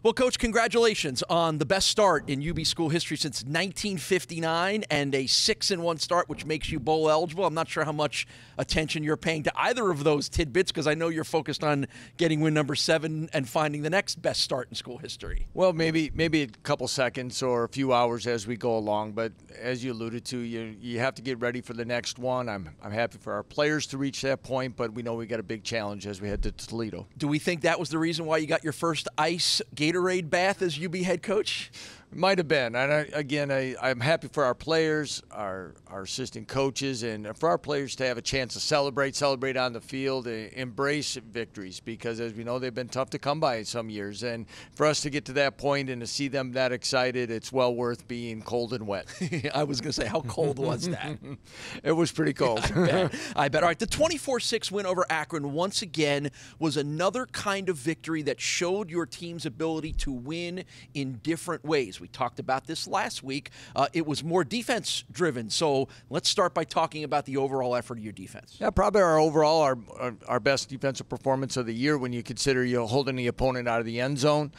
Well, Coach, congratulations on the best start in UB school history since 1959 and a 6-1 start, which makes you bowl eligible. I'm not sure how much attention you're paying to either of those tidbits because I know you're focused on getting win number 7 and finding the next best start in school history. Well, maybe a couple seconds or a few hours as we go along, but as you alluded to, you have to get ready for the next one. I'm happy for our players to reach that point, but we know we got a big challenge as we head to Toledo. Do we think that was the reason why you got your first ice Gatorade bath as UB head coach? Might have been. And I'm happy for our players, our assistant coaches, and for our players to have a chance to celebrate on the field, embrace victories, because as we know, they've been tough to come by in some years. And for us to get to that point and to see them that excited, it's well worth being cold and wet. I was going to say, how cold was that? It was pretty cold. I bet. All right, the 24-6 win over Akron once again was another kind of victory that showed your team's ability to win in different ways. We talked about this last week. It was more defense-driven. So let's start by talking about the overall effort of your defense. Yeah, probably our best defensive performance of the year when you consider holding the opponent out of the end zone,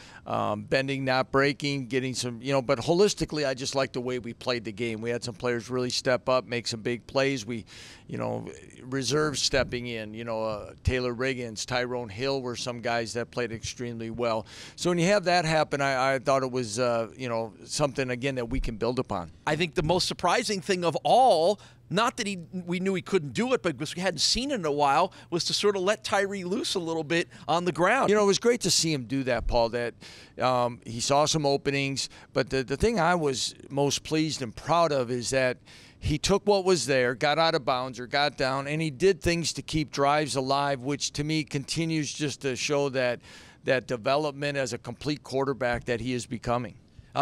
bending, not breaking, getting some, but holistically, I just like the way we played the game. We had some players really step up, make some big plays. We, reserves stepping in, Taylor Riggins, Tyrone Hill were some guys that played extremely well. So when you have that happen, I thought it was, something, again, that we can build upon. I think the most surprising thing of all, not that we knew he couldn't do it, but because we hadn't seen it in a while, was to sort of let Tyree loose a little bit on the ground. It was great to see him do that, Paul, that he saw some openings. But the thing I was most pleased and proud of is that he took what was there, got out of bounds or got down, and he did things to keep drives alive, which to me continues just to show that development as a complete quarterback that he is becoming.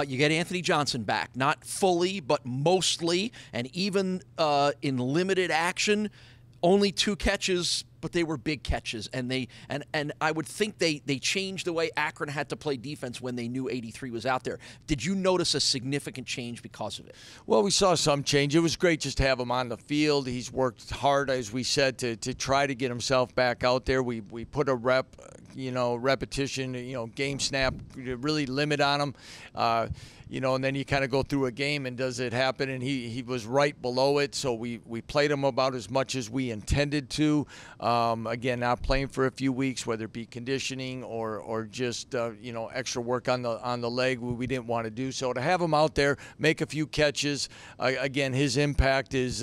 You get Anthony Johnson back, not fully, but mostly, and even in limited action, only 2 catches, but they were big catches, and I would think they changed the way Akron had to play defense when they knew 83 was out there. Did you notice a significant change because of it? Well, we saw some change. It was great just to have him on the field. He's worked hard, as we said, to try to get himself back out there. We put a repetition, game snap, really limit on him. And then you kind of go through a game, and does it happen? And he was right below it, so we played him about as much as we intended to. Again, not playing for a few weeks, whether it be conditioning or just extra work on the leg, we didn't want to do. So to have him out there, make a few catches, again, his impact is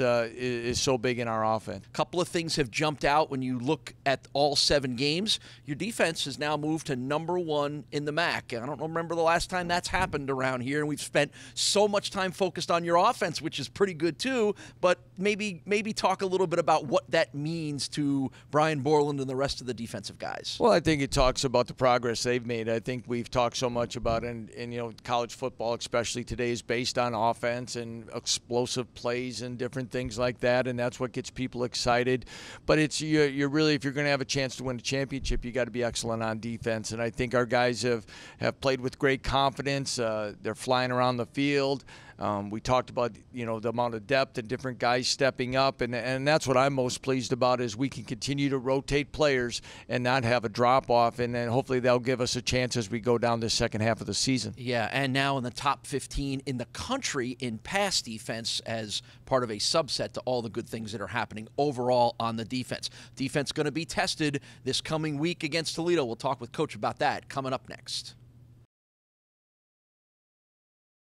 so big in our offense. A couple of things have jumped out when you look at all 7 games. Your defense has now moved to #1 in the MAC. I don't remember the last time that's happened around here, and we've spent so much time focused on your offense, which is pretty good too, but maybe talk a little bit about what that means to Brian Borland and the rest of the defensive guys. Well, I think it talks about the progress they've made. I think we've talked so much about, and college football especially today is based on offense and explosive plays and different things like that, and that's what gets people excited. But it's you're really, if you're going to have a chance to win a championship, you got to be excellent on defense, and I think our guys have played with great confidence. They're flying around the field. We talked about the amount of depth and different guys stepping up, and that's what I'm most pleased about, is we can continue to rotate players and not have a drop off, and then hopefully they'll give us a chance as we go down the second half of the season. Yeah, and now in the top 15 in the country in pass defense as part of a subset to all the good things that are happening overall on the defense. Defense going to be tested this coming week against Toledo. We'll talk with Coach about that coming up next.